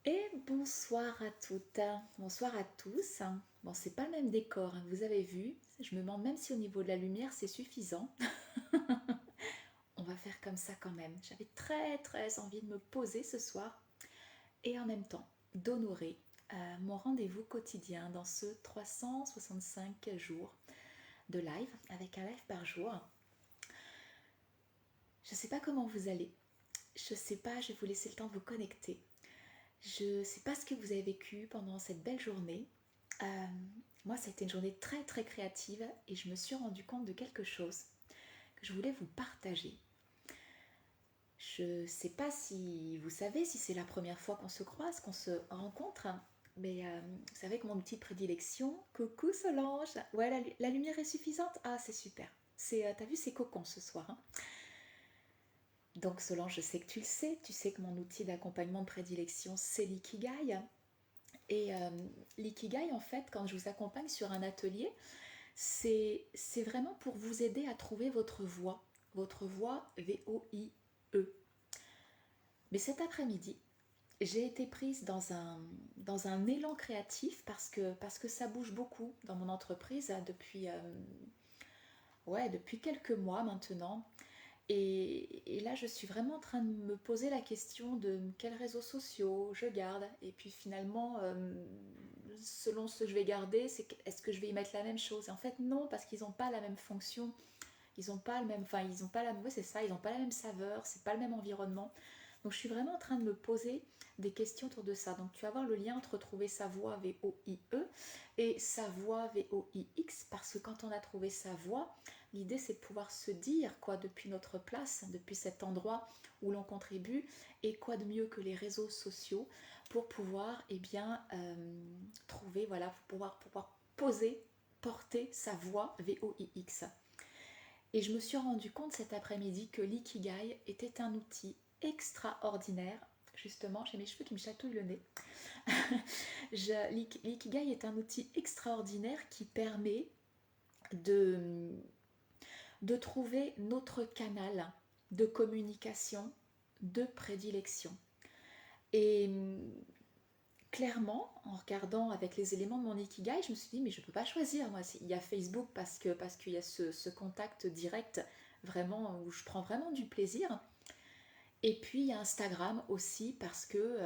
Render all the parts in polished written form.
Et bonsoir à toutes, bonsoir à tous. Bon, c'est pas le même décor, hein, vous avez vu. Je me demande même si au niveau de la lumière c'est suffisant. On va faire comme ça quand même. J'avais très envie de me poser ce soir et en même temps d'honorer mon rendez-vous quotidien dans ce 365 jours de live avec un live par jour. Je sais pas comment vous allez. Je sais pas, je vais vous laisser le temps de vous connecter. Je sais pas ce que vous avez vécu pendant cette belle journée. Euh, Moi, ça a été une journée très créative et je me suis rendu compte de quelque chose que je voulais vous partager. Je sais pas si vous savez, si c'est la première fois qu'on se croise, qu'on se rencontre, mais vous savez que mon outil de prédilection, coucou Solange, ouais, la lumière est suffisante. Ah, c'est super. T'as vu, c'est cocon ce soir, hein. Donc Solange, je sais que tu sais que mon outil d'accompagnement de prédilection, c'est l'ikigai. Et l'ikigai, en fait, quand je vous accompagne sur un atelier, c'est vraiment pour vous aider à trouver votre voix VOIE. Mais cet après-midi, j'ai été prise dans un élan créatif parce que ça bouge beaucoup dans mon entreprise ouais, depuis quelques mois maintenant. Et là, je suis vraiment en train de me poser la question de quels réseaux sociaux je garde. Et puis finalement, selon ce que je vais garder, est-ce que je vais y mettre la même chose? Et en fait, non, parce qu'ils n'ont pas la même fonction. Ils n'ont pas le même, enfin, ils ont pas la, ouais, c'est ça, ils n'ont pas la même saveur, c'est pas le même environnement. Donc, je suis vraiment en train de me poser des questions autour de ça. Donc, tu vas voir le lien entre trouver sa voix VOIE et sa voix VOIX, parce que quand on a trouvé sa voix, l'idée c'est de pouvoir se dire quoi depuis notre place, depuis cet endroit où l'on contribue, et quoi de mieux que les réseaux sociaux pour pouvoir, trouver, voilà, pour pouvoir poser, porter sa voix VOIX. Et je me suis rendu compte cet après-midi que l'ikigai était un outil extraordinaire. Justement, j'ai mes cheveux qui me chatouillent le nez. L'ikigai est un outil extraordinaire qui permet de, de trouver notre canal de communication, de prédilection. Et clairement, en regardant avec les éléments de mon ikigai, je me suis dit, mais je ne peux pas choisir. Moi, il y a Facebook parce qu'il y a ce contact direct vraiment où je prends vraiment du plaisir. Et puis il y a Instagram aussi parce que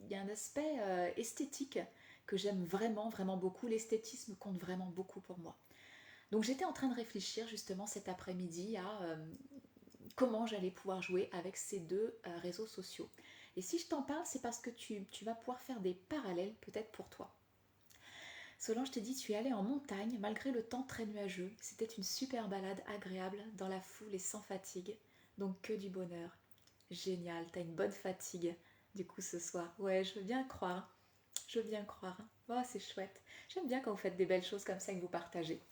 il y a un aspect esthétique que j'aime vraiment beaucoup. L'esthétisme compte vraiment beaucoup pour moi. Donc j'étais en train de réfléchir justement cet après-midi à comment j'allais pouvoir jouer avec ces deux réseaux sociaux. Et si je t'en parle, c'est parce que tu vas pouvoir faire des parallèles peut-être pour toi. Solange, je t'ai dit, tu es allée en montagne malgré le temps très nuageux. C'était une super balade agréable dans la foule et sans fatigue. Donc que du bonheur. Génial, t'as une bonne fatigue du coup ce soir. Ouais, je veux bien croire. Je veux bien croire. Oh, c'est chouette. J'aime bien quand vous faites des belles choses comme ça et que vous partagez.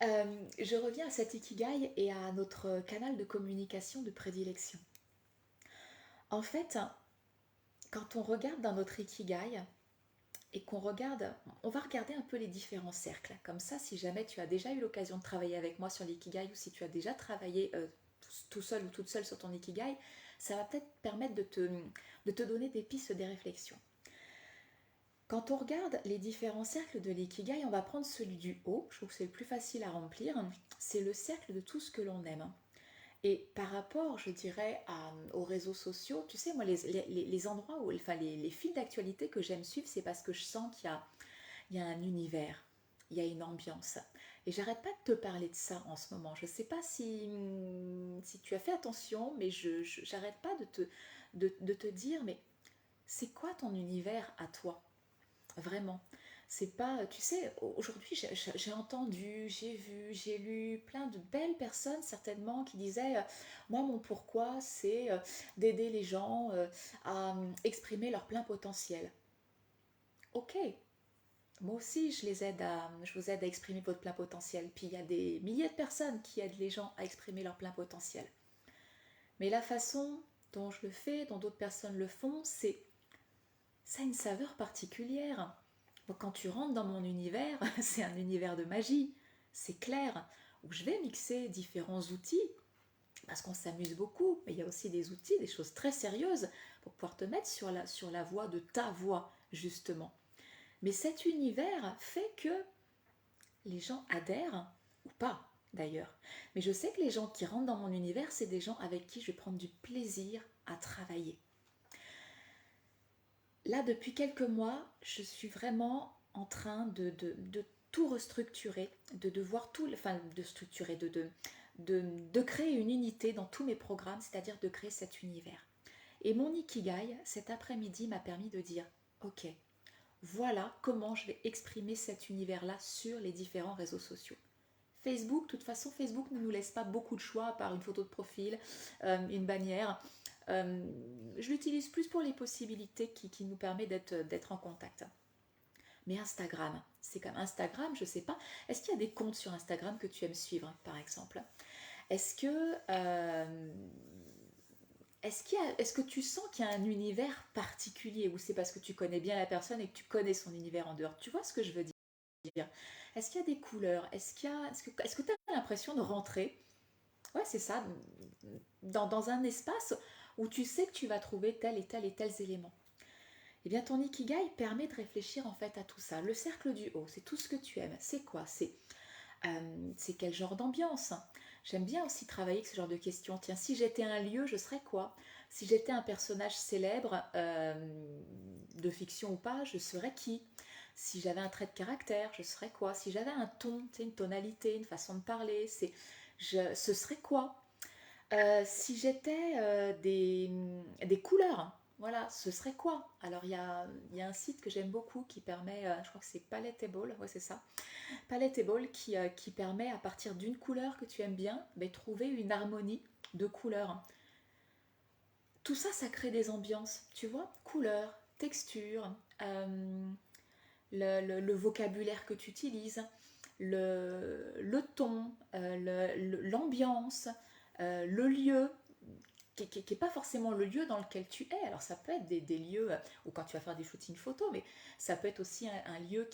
Je reviens à cet ikigai et à notre canal de communication de prédilection. En fait, quand on regarde dans notre ikigai et qu'on regarde, on va regarder un peu les différents cercles. Comme ça, si jamais tu as déjà eu l'occasion de travailler avec moi sur l'ikigai ou si tu as déjà travaillé tout seul ou toute seule sur ton ikigai, ça va peut-être permettre de te donner des pistes, des réflexions. Quand on regarde les différents cercles de l'ikigai, on va prendre celui du haut, je trouve que c'est le plus facile à remplir, c'est le cercle de tout ce que l'on aime. Et par rapport, je dirais, aux réseaux sociaux, tu sais, moi, les endroits où, enfin, les fils d'actualité que j'aime suivre, c'est parce que je sens il y a un univers, il y a une ambiance. Et j'arrête pas de te parler de ça en ce moment. Je sais pas si tu as fait attention, mais j'arrête pas de te dire, mais c'est quoi ton univers à toi? Vraiment. C'est pas, tu sais, aujourd'hui j'ai entendu, j'ai vu, j'ai lu plein de belles personnes certainement qui disaient, moi mon pourquoi c'est d'aider les gens à exprimer leur plein potentiel. Ok, moi aussi je vous aide à exprimer votre plein potentiel. Puis il y a des milliers de personnes qui aident les gens à exprimer leur plein potentiel. Mais la façon dont je le fais, dont d'autres personnes le font, ça a une saveur particulière. Donc, quand tu rentres dans mon univers, c'est un univers de magie, c'est clair, où je vais mixer différents outils. parce qu'on s'amuse beaucoup, mais il y a aussi des outils, des choses très sérieuses pour pouvoir te mettre sur la voie de ta voie, justement. Mais cet univers fait que les gens adhèrent, ou pas d'ailleurs. Mais je sais que les gens qui rentrent dans mon univers, c'est des gens avec qui je vais prendre du plaisir à travailler. Là, depuis quelques mois, je suis vraiment en train de tout restructurer, de voir tout, enfin de structurer, de créer une unité dans tous mes programmes, c'est-à-dire de créer cet univers. Et mon Ikigai, cet après-midi, m'a permis de dire, ok, voilà comment je vais exprimer cet univers-là sur les différents réseaux sociaux. Facebook, de toute façon, Facebook ne nous laisse pas beaucoup de choix, à part une photo de profil, une bannière. Je l'utilise plus pour les possibilités qui nous permet d'être en contact. Mais Instagram, c'est comme Instagram, je sais pas. Est-ce qu'il y a des comptes sur Instagram que tu aimes suivre, par exemple? Est-ce que est-ce que tu sens qu'il y a un univers particulier ou c'est parce que tu connais bien la personne et que tu connais son univers en dehors? Tu vois ce que je veux dire? Est-ce qu'il y a des couleurs? Est-ce que tu as l'impression de rentrer, ouais, c'est ça, dans un espace où tu sais que tu vas trouver tel et tel et tels éléments? Eh bien, ton Ikigai permet de réfléchir en fait à tout ça. Le cercle du haut, c'est tout ce que tu aimes. C'est quoi? C'est quel genre d'ambiance? J'aime bien aussi travailler avec ce genre de questions. Tiens, si j'étais un lieu, je serais quoi? Si j'étais un personnage célèbre, de fiction ou pas, je serais qui? Si j'avais un trait de caractère, je serais quoi? Si j'avais un ton, une tonalité, une façon de parler, ce serait quoi? Si j'étais des couleurs, voilà, ce serait quoi? Alors il y a un site que j'aime beaucoup qui permet, je crois que c'est Paletable, ouais c'est ça, Paletable qui permet à partir d'une couleur que tu aimes bien, mais trouver une harmonie de couleurs. Tout ça, ça crée des ambiances, tu vois, couleurs, textures, le vocabulaire que tu utilises, le ton, l'ambiance, le lieu, qui n'est pas forcément le lieu dans lequel tu es. Alors ça peut être des lieux où quand tu vas faire des shootings photos, mais ça peut être aussi un lieu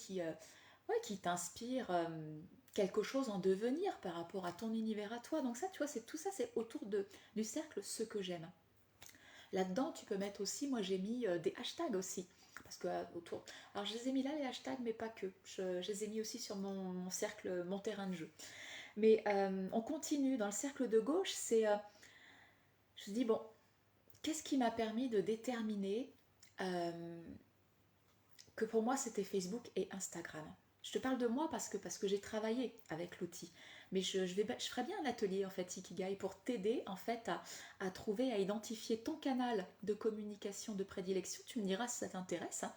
ouais, qui t'inspire quelque chose en devenir par rapport à ton univers à toi. Donc ça, tu vois, tout ça, c'est autour du cercle ce que j'aime. Là-dedans, tu peux mettre aussi, moi j'ai mis des hashtags aussi. Parce que autour. Alors je les ai mis là les hashtags, mais pas que. Je les ai mis aussi sur mon cercle, mon terrain de jeu. Mais on continue. Dans le cercle de gauche, je dis, bon, qu'est-ce qui m'a permis de déterminer que pour moi c'était Facebook et Instagram? Je te parle de moi parce que j'ai travaillé avec l'outil. Mais je ferai bien un atelier en fait Ikigai pour t'aider en fait à trouver, à identifier ton canal de communication de prédilection. Tu me diras si ça t'intéresse, hein.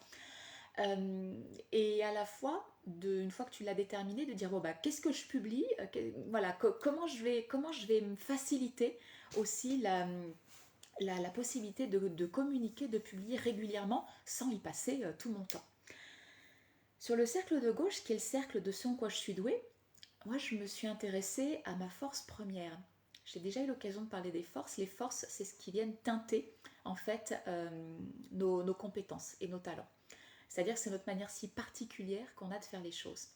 Et à la fois, une fois que tu l'as déterminé, de dire bon bah qu'est-ce que je publie, voilà, comment je vais me faciliter aussi la possibilité de communiquer, de publier régulièrement sans y passer tout mon temps. Sur le cercle de gauche, qui est le cercle de ce en quoi je suis douée, moi je me suis intéressée à ma force première. J'ai déjà eu l'occasion de parler des forces. Les forces, c'est ce qui vient teinter en fait nos compétences et nos talents. C'est-à-dire que c'est notre manière si particulière qu'on a de faire les choses.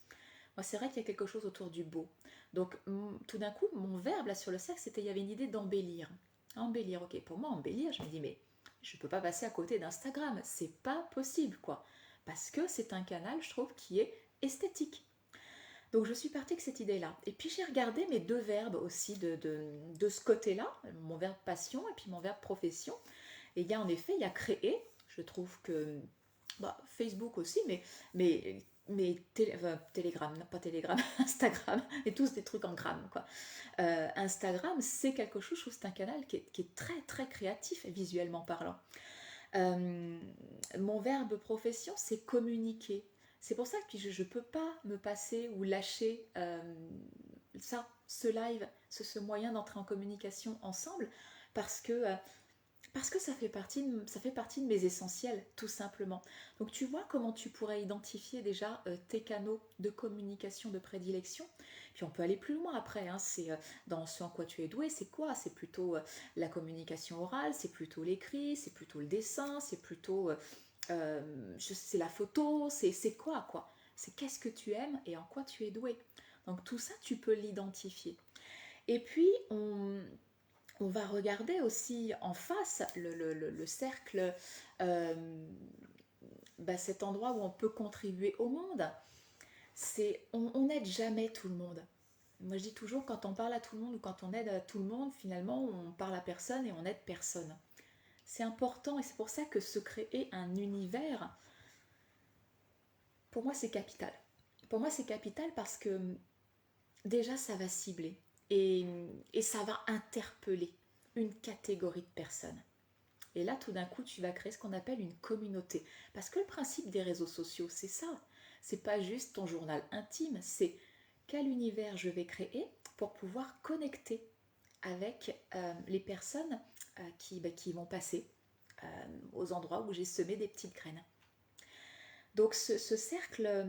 Moi, c'est vrai qu'il y a quelque chose autour du beau. Donc, tout d'un coup, mon verbe là sur le cercle, il y avait une idée d'embellir. Embellir, ok. Pour moi, embellir, je me dis, mais je ne peux pas passer à côté d'Instagram. C'est pas possible, quoi. Parce que c'est un canal, je trouve, qui est esthétique. Donc, je suis partie avec cette idée-là. Et puis, j'ai regardé mes deux verbes aussi de ce côté-là, mon verbe passion et puis mon verbe profession. Et il y a en effet, il y a créer. Je trouve que bah, Facebook aussi, mais Telegram, non, pas Telegram, Instagram, et tous des trucs en grammes, quoi. Instagram, c'est quelque chose, je trouve, c'est un canal qui est très, très créatif, visuellement parlant. Mon verbe profession, c'est communiquer. C'est pour ça que je ne peux pas me passer ou lâcher ce live, ce moyen d'entrer en communication ensemble, parce que ça fait partie de mes essentiels, tout simplement. Donc tu vois comment tu pourrais identifier déjà tes canaux de communication de prédilection. Puis on peut aller plus loin après, hein. C'est dans ce en quoi tu es doué, c'est quoi? C'est plutôt la communication orale, c'est plutôt l'écrit, c'est plutôt le dessin, c'est plutôt c'est la photo, c'est quoi? C'est qu'est-ce que tu aimes et en quoi tu es doué. Donc tout ça, tu peux l'identifier. Et puis, on va regarder aussi en face le cercle, cet endroit où on peut contribuer au monde. On n'aide jamais tout le monde. Moi je dis toujours, quand on parle à tout le monde ou quand on aide à tout le monde, finalement on parle à personne et on aide personne. C'est important et c'est pour ça que se créer un univers, pour moi c'est capital. Pour moi c'est capital parce que déjà ça va cibler et, et ça va interpeller une catégorie de personnes. Et là, tout d'un coup, tu vas créer ce qu'on appelle une communauté. Parce que le principe des réseaux sociaux, c'est ça. C'est pas juste ton journal intime, c'est quel univers je vais créer pour pouvoir connecter avec les personnes qui vont passer aux endroits où j'ai semé des petites graines. Donc ce cercle,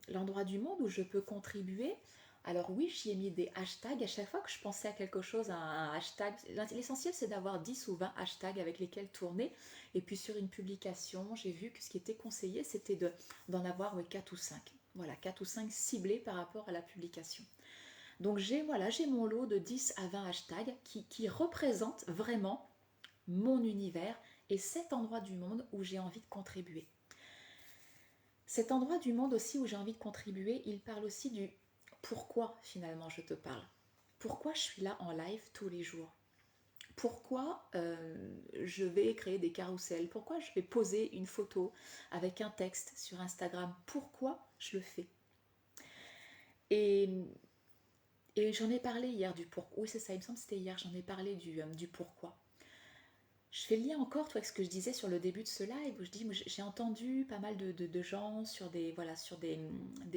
l'endroit du monde où je peux contribuer, alors oui, j'y ai mis des hashtags. À chaque fois que je pensais à quelque chose, à un hashtag, l'essentiel c'est d'avoir 10 ou 20 hashtags avec lesquels tourner. Et puis sur une publication, j'ai vu que ce qui était conseillé, c'était d'en avoir 4 ou 5. Voilà, 4 ou 5 ciblés par rapport à la publication. Donc j'ai mon lot de 10 à 20 hashtags qui représentent vraiment mon univers et cet endroit du monde où j'ai envie de contribuer. Cet endroit du monde aussi où j'ai envie de contribuer, il parle aussi du pourquoi finalement je te parle. Pourquoi je suis là en live tous les jours. Pourquoi je vais créer des carousels. Pourquoi je vais poser une photo avec un texte sur Instagram. Pourquoi je le fais. Et, j'en ai parlé hier du pourquoi. Oui, c'est ça, il me semble que c'était hier, j'en ai parlé du pourquoi. Je fais le lien encore avec ce que je disais sur le début de ce live où je dis j'ai entendu pas mal de gens sur des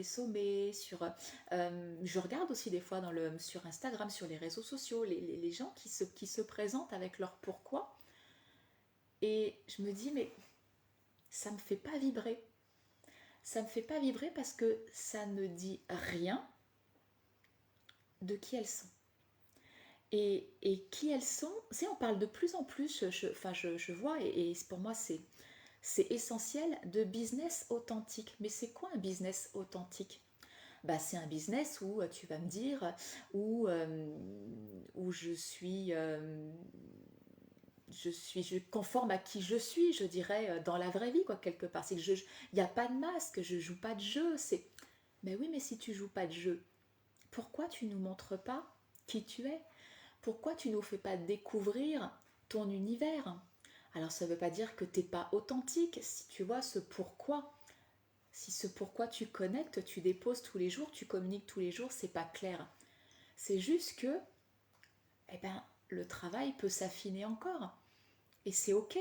sommets, je regarde aussi des fois sur Instagram, sur les réseaux sociaux, les gens qui se présentent avec leur pourquoi et je me dis mais ça me fait pas vibrer. Ça me fait pas vibrer parce que ça ne dit rien de qui elles sont. Et qui elles sont, on parle de plus en plus, je vois, et pour moi c'est essentiel, de business authentique. Mais c'est quoi un business authentique? C'est un business où tu vas me dire, où je conforme à qui je suis, je dirais, dans la vraie vie, quoi, quelque part. Il n'y a pas de masque, je joue pas de jeu. Mais oui, mais si tu joues pas de jeu, pourquoi tu nous montres pas qui tu es? Pourquoi tu nous fais pas découvrir ton univers? Alors ça ne veut pas dire que tu n'es pas authentique, si tu vois ce pourquoi. Si ce pourquoi tu connectes, tu déposes tous les jours, tu communiques tous les jours, c'est pas clair. C'est juste que le travail peut s'affiner encore. Et c'est ok.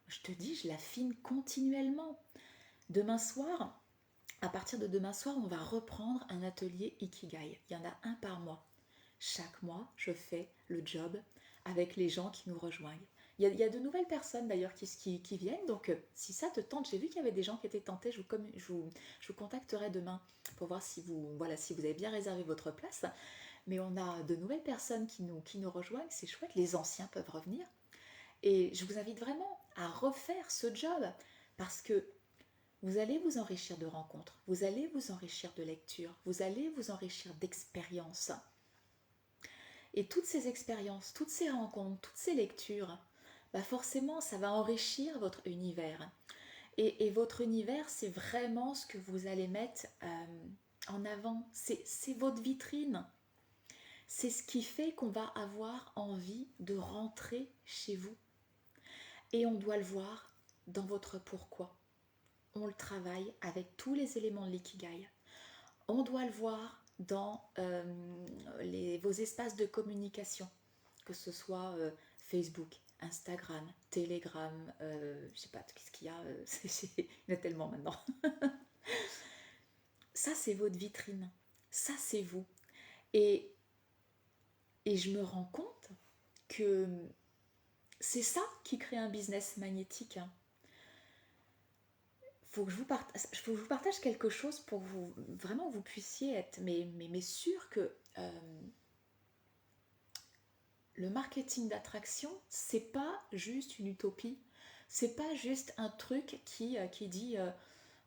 Je te dis, je l'affine continuellement. Demain soir, à partir de demain soir, on va reprendre un atelier Ikigai. Il y en a un par mois. Chaque mois, je fais le job avec les gens qui nous rejoignent. Il y a de nouvelles personnes d'ailleurs qui viennent, donc si ça te tente, j'ai vu qu'il y avait des gens qui étaient tentés, je vous contacterai demain pour voir si vous avez bien réservé votre place. Mais on a de nouvelles personnes qui nous rejoignent, c'est chouette, les anciens peuvent revenir. Et je vous invite vraiment à refaire ce job parce que vous allez vous enrichir de rencontres, vous allez vous enrichir de lectures, vous allez vous enrichir d'expériences. Et toutes ces expériences, toutes ces rencontres, toutes ces lectures, forcément, ça va enrichir votre univers. Et votre univers, c'est vraiment ce que vous allez mettre en avant. C'est votre vitrine. C'est ce qui fait qu'on va avoir envie de rentrer chez vous. Et on doit le voir dans votre pourquoi. On le travaille avec tous les éléments de l'ikigai. On doit le voir dans vos espaces de communication, que ce soit Facebook, Instagram, Telegram, je sais pas, qu'est-ce qu'il y a, il y en a tellement maintenant. Ça, c'est votre vitrine. Ça, c'est vous. Et je me rends compte que c'est ça qui crée un business magnétique. Faut que je vous partage quelque chose pour que vous puissiez être mais sûr que le marketing d'attraction, c'est pas juste une utopie, c'est pas juste un truc qui dit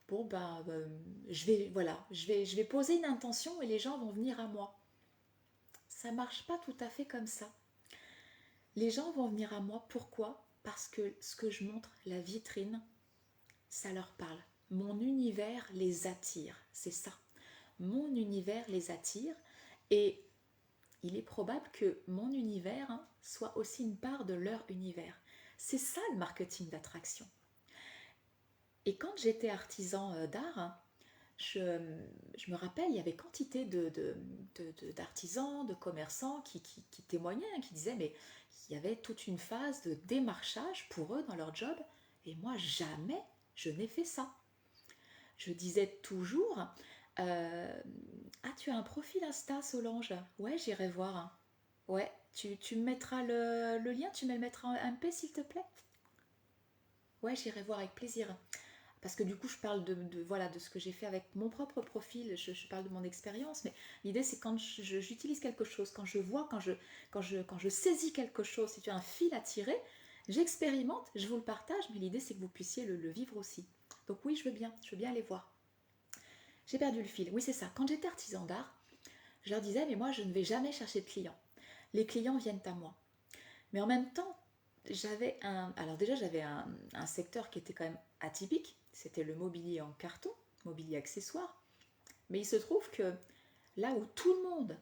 je vais poser une intention et les gens vont venir à moi. Ça marche pas tout à fait comme ça. Les gens vont venir à moi, pourquoi? Parce que ce que je montre, la vitrine, ça leur parle. Mon univers les attire, c'est ça. Mon univers les attire et il est probable que mon univers soit aussi une part de leur univers. C'est ça le marketing d'attraction. Et quand j'étais artisan d'art, je, je, me rappelle, il y avait quantité d'artisans, de commerçants qui témoignaient, qui disaient, mais il y avait toute une phase de démarchage pour eux dans leur job, et moi jamais je n'ai fait ça. Je disais toujours, ah tu as un profil Insta Solange, ouais j'irai voir, ouais tu me mettras le lien, tu me le mettras en MP s'il te plaît, ouais j'irai voir avec plaisir. Parce que du coup je parle voilà, de ce que j'ai fait avec mon propre profil, je parle de mon expérience, mais l'idée c'est quand j'utilise quelque chose, quand je vois, quand je saisis quelque chose, si tu as un fil à tirer, j'expérimente, je vous le partage, mais l'idée c'est que vous puissiez le vivre aussi. Donc oui, je veux bien aller voir. J'ai perdu le fil, oui c'est ça. Quand j'étais artisan d'art, je leur disais, mais moi je ne vais jamais chercher de clients. Les clients viennent à moi. Mais en même temps, alors déjà j'avais un secteur qui était quand même atypique, c'était le mobilier en carton, mobilier accessoire, mais il se trouve que là où tout le monde,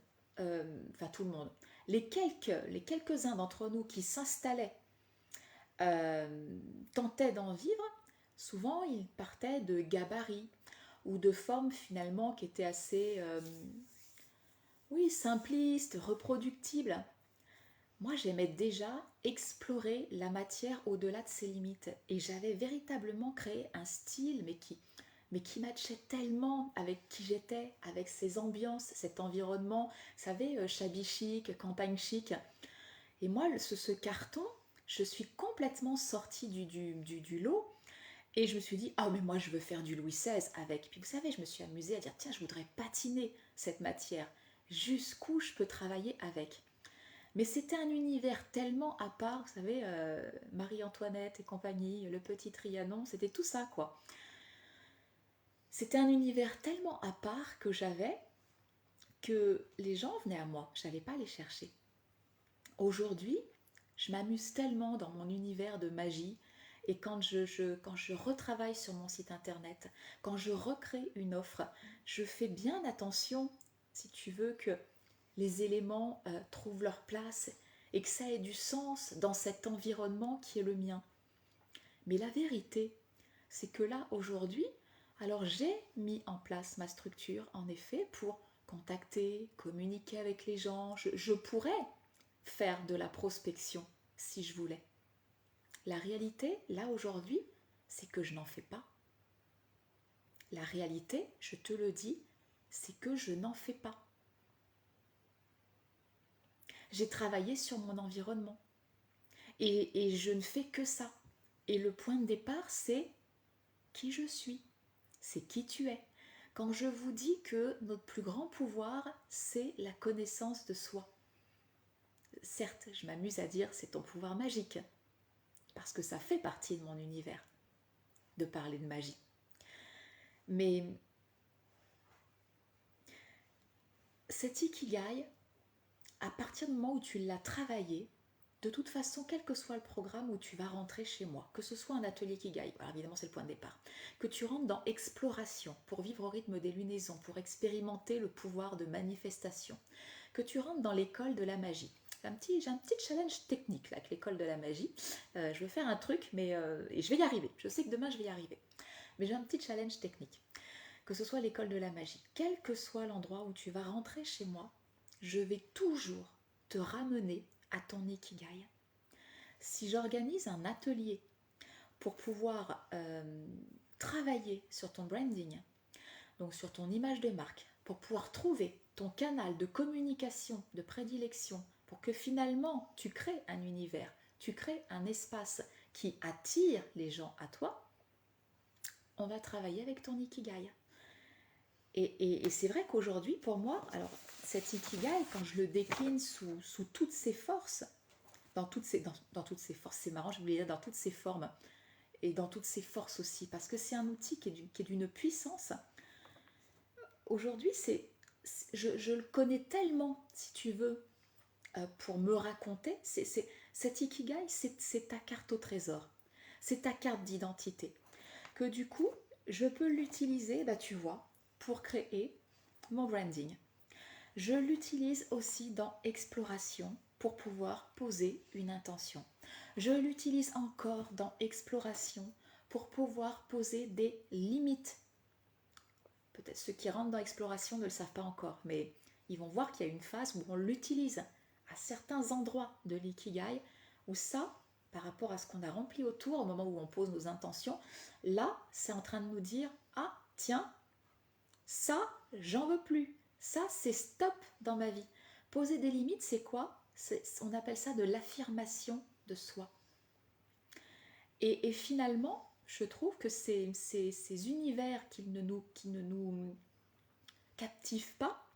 enfin tout le monde, les quelques-uns d'entre nous qui s'installaient, tentaient d'en vivre, souvent ils partaient de gabarits ou de formes finalement qui étaient assez, oui, simplistes, reproductibles. Moi, j'aimais déjà explorer la matière au-delà de ses limites. Et j'avais véritablement créé un style, mais qui matchait tellement avec qui j'étais, avec ces ambiances, cet environnement, vous savez, shabby chic, campagne chic. Et moi, ce carton, je suis complètement sortie du lot. Et je me suis dit, ah, mais moi, je veux faire du Louis XVI avec. Puis vous savez, je me suis amusée à dire, tiens, je voudrais patiner cette matière. Jusqu'où je peux travailler avec. Mais c'était un univers tellement à part, vous savez, Marie-Antoinette et compagnie, le petit Trianon, c'était tout ça, quoi. C'était un univers tellement à part que les gens venaient à moi, je n'allais pas les chercher. Aujourd'hui, je m'amuse tellement dans mon univers de magie, et quand je retravaille sur mon site internet, quand je recrée une offre, je fais bien attention, si tu veux, que les éléments trouvent leur place et que ça ait du sens dans cet environnement qui est le mien. Mais la vérité, c'est que là, aujourd'hui, alors j'ai mis en place ma structure, en effet, pour contacter, communiquer avec les gens. Je pourrais faire de la prospection si je voulais. La réalité, là, aujourd'hui, c'est que je n'en fais pas. La réalité, je te le dis, c'est que je n'en fais pas. J'ai travaillé sur mon environnement. Et je ne fais que ça. Et le point de départ, c'est qui je suis. C'est qui tu es. Quand je vous dis que notre plus grand pouvoir, c'est la connaissance de soi. Certes, je m'amuse à dire c'est ton pouvoir magique. Parce que ça fait partie de mon univers de parler de magie. Mais cet ikigai, à partir du moment où tu l'as travaillé, de toute façon, quel que soit le programme où tu vas rentrer chez moi, que ce soit un atelier Ikigai, alors évidemment c'est le point de départ, que tu rentres dans exploration pour vivre au rythme des lunaisons, pour expérimenter le pouvoir de manifestation, que tu rentres dans l'école de la magie. J'ai un petit challenge technique là, avec l'école de la magie. Je veux faire un truc, mais et je vais y arriver. Je sais que demain je vais y arriver. Mais j'ai un petit challenge technique. Que ce soit l'école de la magie, quel que soit l'endroit où tu vas rentrer chez moi, je vais toujours te ramener à ton ikigai. Si j'organise un atelier pour pouvoir travailler sur ton branding, donc sur ton image de marque, pour pouvoir trouver ton canal de communication, de prédilection, pour que finalement tu crées un univers, tu crées un espace qui attire les gens à toi, on va travailler avec ton ikigai. Et c'est vrai qu'aujourd'hui, pour moi, alors cet ikigai, quand je le décline sous toutes ses forces, dans toutes ses forces, c'est marrant, je voulais dire dans toutes ses formes, et dans toutes ses forces aussi, parce que c'est un outil qui est d'une puissance. Aujourd'hui, je le connais tellement, si tu veux, pour me raconter, Cet Ikigai, c'est ta carte au trésor. C'est ta carte d'identité. Que du coup, je peux l'utiliser, bah, tu vois, pour créer mon branding. Je l'utilise aussi dans exploration pour pouvoir poser une intention. Je l'utilise encore dans exploration pour pouvoir poser des limites. Peut-être ceux qui rentrent dans exploration ne le savent pas encore, mais ils vont voir qu'il y a une phase où on l'utilise à certains endroits de l'ikigai, où ça, par rapport à ce qu'on a rempli autour, au moment où on pose nos intentions, là, c'est en train de nous dire, ah, tiens, ça, j'en veux plus. Ça, c'est stop dans ma vie. Poser des limites, c'est quoi? On appelle ça de l'affirmation de soi. Et finalement, je trouve que ces univers qui ne nous captivent pas,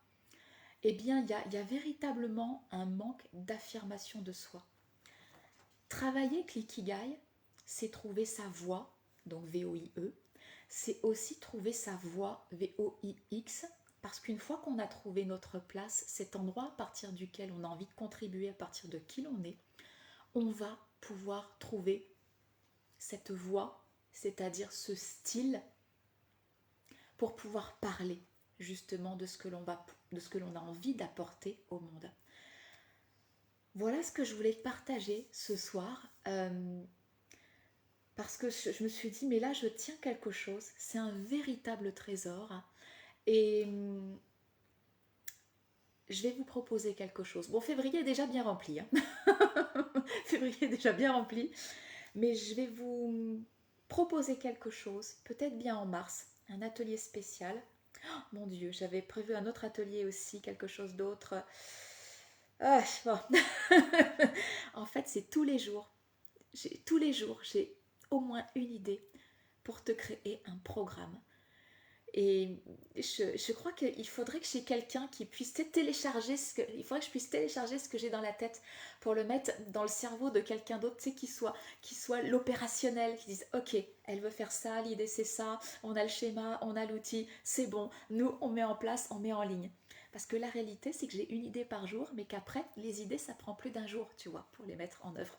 eh bien, il y a véritablement un manque d'affirmation de soi. Travailler avec l'ikigai, c'est trouver sa voie, donc V-O-I-E, c'est aussi trouver sa voie, V-O-I-X, parce qu'une fois qu'on a trouvé notre place, cet endroit à partir duquel on a envie de contribuer, à partir de qui l'on est, on va pouvoir trouver cette voix, c'est-à-dire ce style, pour pouvoir parler justement de ce que l'on a envie d'apporter au monde. Voilà ce que je voulais te partager ce soir, parce que je me suis dit, mais là je tiens quelque chose, c'est un véritable trésor, et je vais vous proposer quelque chose. Bon, février est déjà bien rempli, hein. Février est déjà bien rempli, mais je vais vous proposer quelque chose, peut-être bien en mars, un atelier spécial. Oh, mon Dieu, j'avais prévu un autre atelier aussi, quelque chose d'autre. Ah, bon. En fait, c'est tous les jours. Tous les jours, j'ai au moins une idée pour te créer un programme. Et je crois qu'il faudrait que j'ai quelqu'un qui puisse télécharger il faudrait que je puisse télécharger ce que j'ai dans la tête pour le mettre dans le cerveau de quelqu'un d'autre, tu sais, qui soit l'opérationnel, qui dise ok, elle veut faire ça, l'idée c'est ça, on a le schéma, on a l'outil, c'est bon, nous on met en place, on met en ligne. Parce que la réalité c'est que j'ai une idée par jour, mais qu'après les idées ça prend plus d'un jour, tu vois, pour les mettre en œuvre.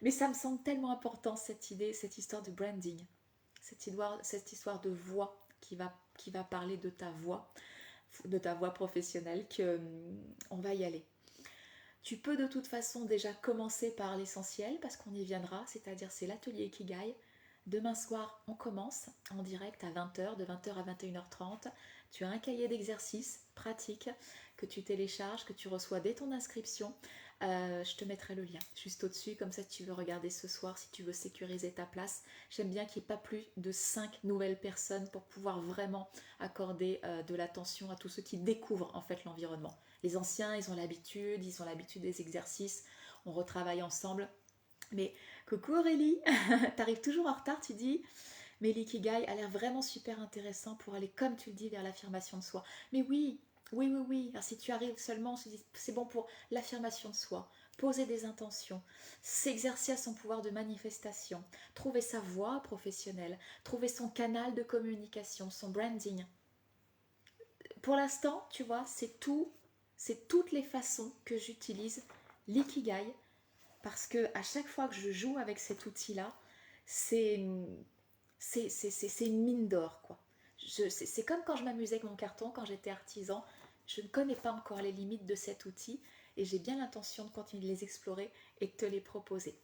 Mais ça me semble tellement important cette idée, cette histoire de branding. Cette histoire de voix qui va parler de ta voix professionnelle, que on va y aller. Tu peux de toute façon déjà commencer par l'essentiel parce qu'on y viendra, c'est-à-dire c'est l'atelier Ikigai. Demain soir, on commence en direct à 20h, de 20h à 21h30. Tu as un cahier d'exercices pratique que tu télécharges, que tu reçois dès ton inscription. Je te mettrai le lien juste au-dessus, comme ça si tu veux regarder ce soir, si tu veux sécuriser ta place. J'aime bien qu'il n'y ait pas plus de 5 nouvelles personnes pour pouvoir vraiment accorder de l'attention à tous ceux qui découvrent en fait l'environnement. Les anciens, ils ont l'habitude des exercices, on retravaille ensemble. Mais coucou Aurélie, t'arrives toujours en retard, tu dis, mais l'ikigai a l'air vraiment super intéressant pour aller, comme tu le dis, vers l'affirmation de soi. Mais oui, oui, oui, oui. Alors, si tu arrives seulement, c'est bon pour l'affirmation de soi, poser des intentions, s'exercer à son pouvoir de manifestation, trouver sa voie professionnelle, trouver son canal de communication, son branding. Pour l'instant, tu vois, c'est toutes les façons que j'utilise l'ikigai, parce que à chaque fois que je joue avec cet outil-là, c'est une mine d'or, quoi. C'est comme quand je m'amusais avec mon carton, quand j'étais artisan. Je ne connais pas encore les limites de cet outil et j'ai bien l'intention de continuer de les explorer et de te les proposer.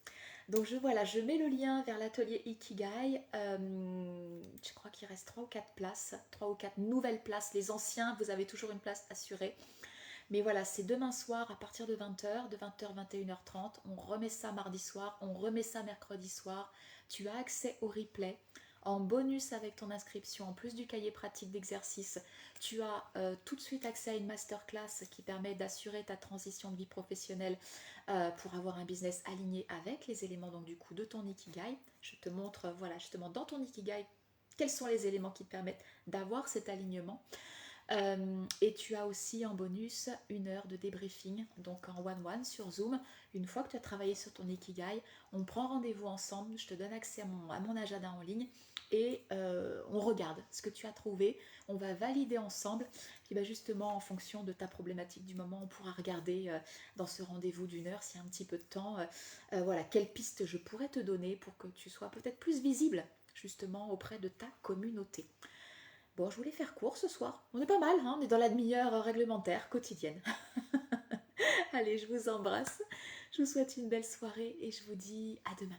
Donc je mets le lien vers l'atelier Ikigai. Je crois qu'il reste 3 ou 4 places, 3 ou 4 nouvelles places. Les anciens, vous avez toujours une place assurée. Mais voilà, c'est demain soir à partir de 20h, de 20h à 21h30. On remet ça mardi soir, on remet ça mercredi soir. Tu as accès au replay. En bonus avec ton inscription, en plus du cahier pratique d'exercice, tu as tout de suite accès à une masterclass qui permet d'assurer ta transition de vie professionnelle pour avoir un business aligné avec les éléments donc du coup de ton Ikigai. Je te montre, voilà, justement dans ton Ikigai, quels sont les éléments qui te permettent d'avoir cet alignement. Et tu as aussi en bonus 1 heure de débriefing, donc en one-one sur Zoom. Une fois que tu as travaillé sur ton Ikigai, on prend rendez-vous ensemble, je te donne accès à mon agenda en ligne et on regarde ce que tu as trouvé, on va valider ensemble. Puis bah justement, en fonction de ta problématique du moment, on pourra regarder dans ce rendez-vous d'1 heure, s'il y a un petit peu de temps, voilà, quelles pistes je pourrais te donner pour que tu sois peut-être plus visible justement auprès de ta communauté. Bon, je voulais faire court ce soir. On est pas mal, hein, on est dans la demi-heure réglementaire quotidienne. Allez, je vous embrasse. Je vous souhaite une belle soirée et je vous dis à demain.